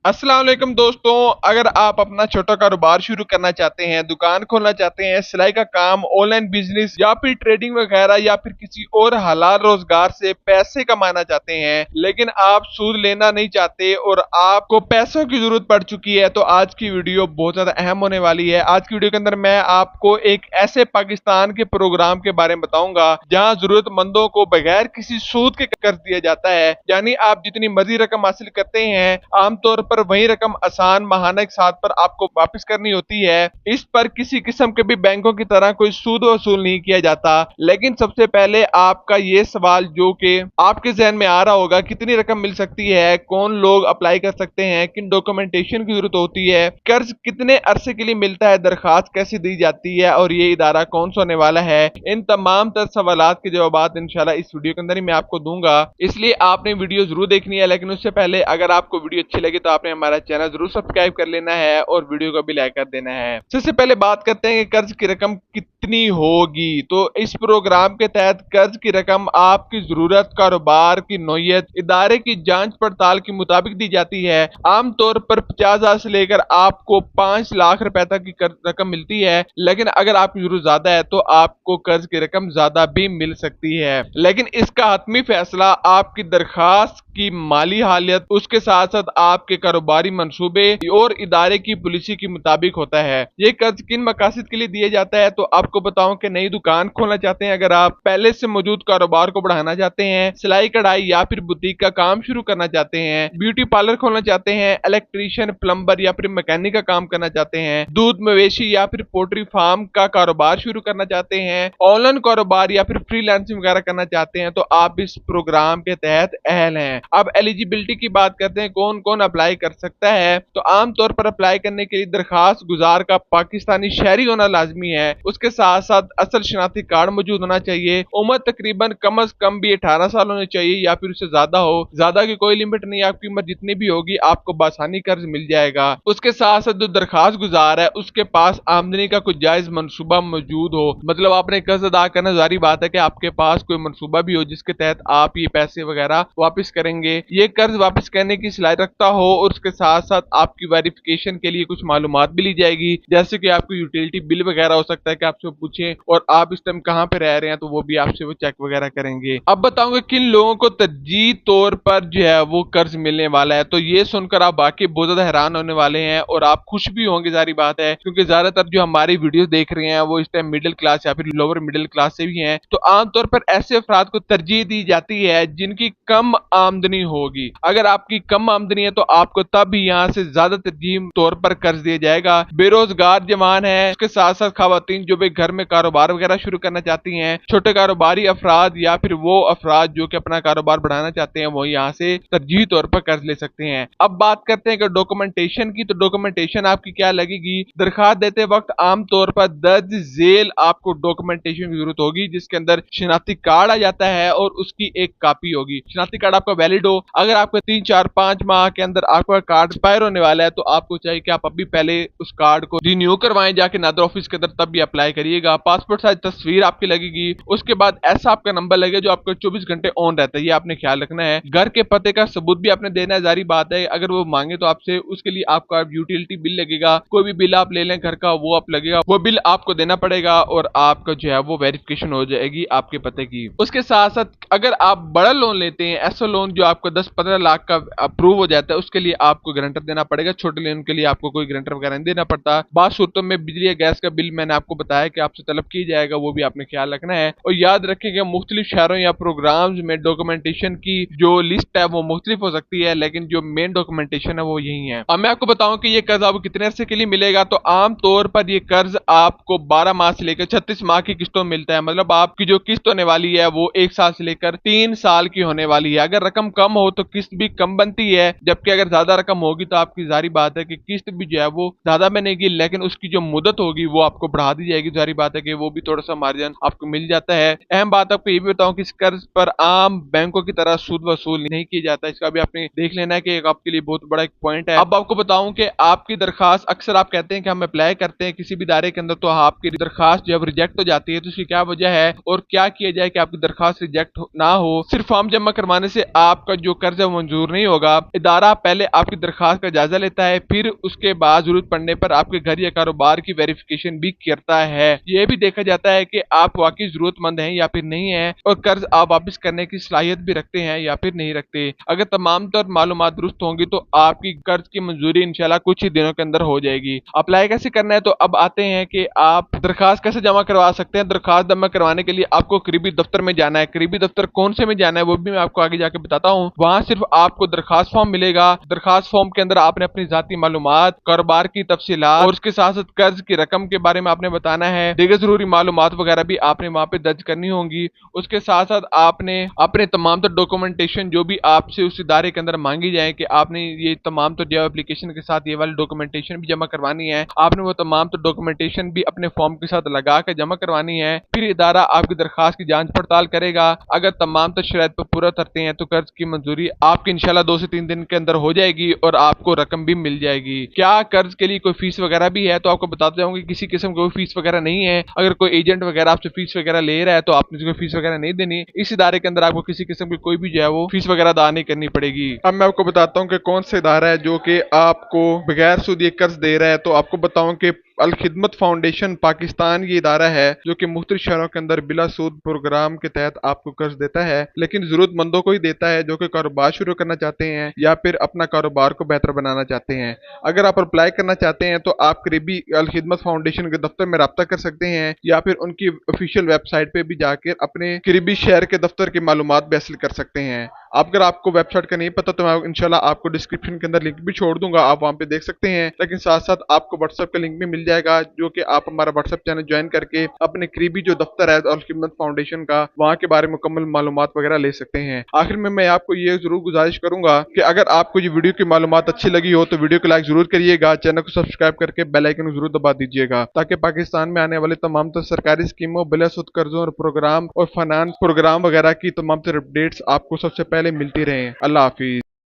अस्सलाम वालेकुम दोस्तों। अगर आप अपना छोटा कारोबार शुरू करना चाहते हैं, दुकान खोलना चाहते हैं, सिलाई का काम, ऑनलाइन बिजनेस या फिर ट्रेडिंग वगैरह या फिर किसी और हलाल रोजगार से पैसे कमाना चाहते हैं, लेकिन आप सूद लेना नहीं चाहते और आपको पैसों की जरूरत पड़ चुकी है, तो आज की वीडियो बहुत ज्यादा अहम होने वाली है। आज की वीडियो के अंदर मैं आपको एक ऐसे पाकिस्तान के प्रोग्राम के बारे में बताऊंगा जहां जरूरतमंदों को बगैर किसी सूद के कर्ज दिया जाता है। यानी आप जितनी मर्जी रकम हासिल करते हैं, आमतौर पर वही रकम आसान माहाना के साथ पर आपको वापस करनी होती है। इस पर किसी किस्म के भी बैंकों की तरह कोई सूद वसूल नहीं किया जाता। लेकिन सबसे पहले आपका ये सवाल जो कि आपके जहन में आ रहा होगा, कितनी रकम मिल सकती है, कौन लोग अप्लाई कर सकते हैं, किन डॉक्यूमेंटेशन की जरूरत होती है, कर्ज कितने अरसे के लिए मिलता है, दरखास्त कैसे दी जाती है और ये इदारा कौन सा होने वाला है, इन तमाम तर सवालात के जवाब इंशाल्लाह इस वीडियो के अंदर ही मैं आपको दूंगा। इसलिए आपने वीडियो जरूर देखनी है, लेकिन उससे पहले अगर आपको वीडियो अच्छी लगी तो आपने हमारा चैनल जरूर सब्सक्राइब कर लेना है और वीडियो को भी लाइक कर देना है। सबसे पहले बात करते हैं कि कर्ज की रकम कितनी होगी। तो इस प्रोग्राम के तहत कर्ज की रकम आपकी जरूरत, कारोबार की नौयत, इदारे की जांच पड़ताल के मुताबिक दी जाती है। आमतौर पर 50,000 से लेकर आपको 5 लाख रुपए तक की रकम मिलती है, लेकिन अगर आपकी जरूरत ज्यादा है तो आपको कर्ज की रकम ज्यादा भी मिल सकती है। लेकिन इसका हतमी फैसला आपकी दरखास्त की माली हालत, उसके साथ साथ आपके कारोबारी मंसूबे और इदारे की पॉलिसी के मुताबिक होता है। ये कर्ज किन मकासद के लिए दिया जाता है, तो आपको बताऊं कि नई दुकान खोलना चाहते हैं, अगर आप पहले से मौजूद कारोबार को बढ़ाना चाहते हैं, सिलाई कढ़ाई या फिर बुटीक का काम शुरू करना चाहते हैं, ब्यूटी पार्लर खोलना चाहते हैं, इलेक्ट्रीशियन, प्लम्बर या फिर मैकेनिक का काम करना चाहते हैं, दूध मवेशी या फिर पोल्ट्री फार्म का कारोबार शुरू करना चाहते हैं, ऑनलाइन कारोबार या फिर फ्रीलांसिंग वगैरह करना चाहते हैं, तो आप इस प्रोग्राम के तहत अहल हैं। अब एलिजिबिलिटी की बात करते हैं, कौन कौन अप्लाई कर सकता है। तो आमतौर पर अप्लाई करने के लिए दरखास्त गुजार का पाकिस्तानी शहरी होना लाजमी है। उसके साथ साथ असल शनाख्ती कार्ड मौजूद होना चाहिए। उम्र तकरीबन कम अज कम भी 18 साल होनी चाहिए या फिर उससे ज्यादा हो। ज्यादा की कोई लिमिट नहीं, आपकी उम्र जितनी भी होगी आपको बासानी कर्ज मिल जाएगा। उसके साथ साथ जो दरखास्त गुजार है उसके पास आमदनी का कुछ जायज मनसूबा मौजूद हो, मतलब आपने कर्ज अदा करना, जारी बात है कि आपके पास कोई मनसूबा भी हो जिसके तहत आप ये पैसे वगैरह वापस करेंगे, ये कर्ज वापस करने की सलाहियत रखता हो। और उसके साथ साथ आपकी वेरिफिकेशन के लिए कुछ मालूमात भी ली जाएगी, जैसे कि आपको यूटिलिटी बिल वगैरह हो सकता है कि आपसे पूछे, और आप इस टाइम कहाँ पे रह रहे हैं तो वो भी आपसे वो चेक वगैरह करेंगे। अब बताऊंगा किन लोगों को तरजीह तौर पर जो है वो कर्ज मिलने वाला है। तो ये सुनकर आप वाकई बहुत ज्यादा हैरान होने वाले हैं और आप खुश भी होंगे, जारी बात है, क्योंकि ज्यादातर जो हमारी वीडियो देख रहे हैं वो इस टाइम मिडिल क्लास या फिर लोअर मिडिल क्लास से भी हैं। तो आमतौर पर ऐसे अफराद को तरजीह दी जाती है जिनकी कम आमदनी होगी। अगर आपकी कम आमदनी है तो आपको तब भी यहाँ से ज्यादा तरजीह तौर पर कर्ज दिया जाएगा। बेरोजगार जवान है, उसके साथ साथ खवातीन जो भी घर में कारोबार वगैरह शुरू करना चाहती हैं, छोटे कारोबारी अफराद या फिर वो अफराद जो कि अपना कारोबार बढ़ाना चाहते हैं, वो यहाँ से तरजीही तौर पर कर्ज ले सकते हैं। अब बात करते हैं कि डॉक्यूमेंटेशन की। तो डॉक्यूमेंटेशन आपकी क्या लगेगी। दरखास्त देते वक्त आमतौर पर दर्ज झेल आपको डॉक्यूमेंटेशन की जरूरत होगी, जिसके अंदर शनाख्ती कार्ड आ जाता है और उसकी एक कॉपी होगी। शनाख्ती कार्ड आपका वैलिड हो। अगर आपको 3, 4, 5 माह के अंदर आपका कार्ड एक्सपायर होने वाला है तो आपको चाहिए कि आप अभी पहले उस कार्ड को रिन्यू करवाएं जाके नादर ऑफिस के अंदर, तब भी अप्लाई करिएगा। पासपोर्ट साइज तस्वीर आपकी लगेगी। उसके बाद ऐसा आपका नंबर लगेगा जो आपका 24 घंटे ऑन रहता है, ये आपने ख्याल रखना है। घर के पते का सबूत भी आपने देना है, जारी बात है, अगर वो मांगे तो आपसे, उसके लिए आपका यूटिलिटी बिल लगेगा। कोई भी बिल आप ले लें घर का, वो आप लगेगा, वो बिल आपको देना पड़ेगा और आपका जो है वो वेरिफिकेशन हो जाएगी आपके पते की। उसके साथ साथ अगर आप बड़ा लोन लेते हैं, ऐसा लोन जो आपको 10-15 लाख का अप्रूव हो जाता है, उसके लिए आपको गारंटर देना पड़ेगा। छोटे लोन के लिए आपको कोई गारंटर वगैरह नहीं देना पड़ता। बात सूरतों में बिजली या गैस का बिल मैंने आपको बताया कि आपसे तलब की जाएगा, वो भी आपने ख्याल रखना है। और याद रखेंगे मुख्तलिफ शहरों या प्रोग्राम्स में डॉक्यूमेंटेशन की जो लिस्ट है वो मुख्तलिफ हो सकती है, लेकिन जो मेन डॉक्यूमेंटेशन है वो यही है। अब मैं आपको बताऊं कि ये कर्ज आपको कितने अरसे के लिए मिलेगा। तो आमतौर पर ये कर्ज आपको 12 माह से लेकर 36 माह की किस्तों में मिलता है, मतलब आपकी जो किस्त होने वाली है वो 1 साल से लेकर 3 साल की होने वाली है। अगर रकम कम हो तो किस्त भी कम बनती है, जबकि अगर ज्यादा रकम होगी तो आपकी जारी बात है कि किस्त भी जो है वो ज्यादा बनेगी, लेकिन उसकी जो मुदत होगी वो आपको बढ़ा दी जाएगी। जारी बात है कि वो भी थोड़ा सा मार्जिन आपको मिल जाता है। अहम बात आपको ये भी बताऊं कि इस कर्ज पर आम बैंकों की तरह सूद वसूल नहीं किया जाता, इसका भी आपने देख लेना है कि आपके लिए बहुत बड़ा एक पॉइंट है। अब आपको बताऊं कि आपकी दरखास्त, अक्सर आप कहते हैं कि हम अप्लाई करते हैं किसी भी इदारे के अंदर तो आपकी दरखास्त जब रिजेक्ट हो जाती है, तो उसकी क्या वजह है और क्या किया जाए कि आपकी दरखास्त रिजेक्ट ना हो। सिर्फ फॉर्म जमा करवाने से आपका जो कर्ज है मंजूर नहीं होगा। इदारा पहले आपकी दरखास्त का जायजा लेता है, फिर उसके बाद जरूरत पड़ने पर आपके घर या कारोबार की वेरिफिकेशन भी करता है। ये भी देखा जाता है कि आप वाकई जरूरतमंद हैं या फिर नहीं है, और कर्ज आप वापस करने की सलाहियत भी रखते हैं या फिर नहीं रखते। अगर तमाम तर मालूमात दुरुस्त होंगी तो आपकी कर्ज की मंजूरी इंशाल्लाह कुछ ही दिनों के अंदर हो जाएगी। अप्लाई कैसे करना है, तो अब आते हैं कि आप दरखास्त कैसे जमा करवा सकते हैं। दरखास्त जमा करवाने के लिए आपको करीबी दफ्तर में जाना है। करीबी दफ्तर कौन से में जाना है वो भी मैं आपको आगे जाके बताता हूँ। वहां सिर्फ आपको दरखास्त फॉर्म मिलेगा। दरखास्त फॉर्म के अंदर आपने अपनी जाती मालूमात, कारोबार की तफसीलात और उसके साथ साथ कर्ज की रकम के बारे में आपने बताना है। दीगर जरूरी मालूमात वगैरह भी आपने वहां पे दर्ज करनी होंगी। उसके साथ साथ आपने अपने तमाम तर डॉक्यूमेंटेशन जो भी आपसे उस इदारे के अंदर मांगी जाए कि आपने ये तमाम तो जॉब एप्लीकेशन के साथ ये वाली डॉक्यूमेंटेशन भी जमा करवानी है। आपने वो तमाम तो डॉक्यूमेंटेशन भी अपने फॉर्म के साथ लगा के जमा करवानी है। फिर इदारा आपकी दरखास्त की जांच पड़ताल करेगा। अगर तमाम तो शराइत पर पूरा करते हैं तो कर्ज की मंजूरी आपकी इंशाल्लाह 2 से 3 दिन के अंदर हो जाएगी और आपको रकम भी मिल जाएगी। क्या कर्ज के लिए कोई फीस वगैरह भी है, तो आपको बताते जाऊंगी किसी किस्म की कोई फीस वगैरह नहीं है। अगर कोई एजेंट वगैरह आपसे फीस वगैरह ले रहा है तो आपने कोई फीस वगैरह नहीं देनी। इस इदारे के अंदर आपको किसी किस्म की कोई भी जो है वो फीस वगैरह अदा नहीं करनी पड़ेगी। अब मैं आपको बताता हूँ कि कौन सा इदारा है जो कि आपको बगैर सूद ये कर्ज दे रहा है। तो आपको बताऊं कि अल खिदमत फाउंडेशन पाकिस्तान ये इदारा है जो कि मुख्तलिफ शहरों के अंदर बिला सूद प्रोग्राम के तहत आपको कर्ज देता है, लेकिन जरूरतमंदों को ही देता है जो कि कारोबार शुरू करना चाहते हैं या फिर अपना कारोबार को बेहतर बनाना चाहते हैं। अगर आप अप्लाई करना चाहते हैं तो आप करीबी अल खिदमत फाउंडेशन के दफ्तर में रब्ता कर सकते हैं या फिर उनकी ऑफिशियल वेबसाइट पे भी जाकर अपने करीबी शहर के दफ्तर की मालूमात भी हासिल कर सकते हैं। अगर आपको वेबसाइट का नहीं पता तो मैं इंशाल्लाह आपको डिस्क्रिप्शन के अंदर लिंक भी छोड़ दूंगा, आप वहां पे देख सकते हैं। लेकिन साथ साथ आपको व्हाट्सएप का लिंक भी मिल जाएगा जो कि आप हमारा व्हाट्सएप चैनल ज्वाइन करके अपने करीबी जो दफ्तर है अल खिदमत फाउंडेशन का वहां के बारे में मुकम्मल मालूमात वगैरह ले सकते हैं। आखिर में मैं आपको ये जरूर गुजारिश करूंगा कि अगर आपको ये वीडियो की मालूमात अच्छी लगी हो तो वीडियो को लाइक जरूर करिएगा, चैनल को सब्सक्राइब करके बेल आइकन को जरूर दबा दीजिएगा ताकि पाकिस्तान में आने वाले तमाम तर सरकारी स्कीमों, बिला सूद कर्जों और प्रोग्राम और फाइनेंस प्रोग्राम वगैरह की तमाम तर अपडेट्स आपको सबसे पहले मिलती रहे। अल्लाह हाफिज।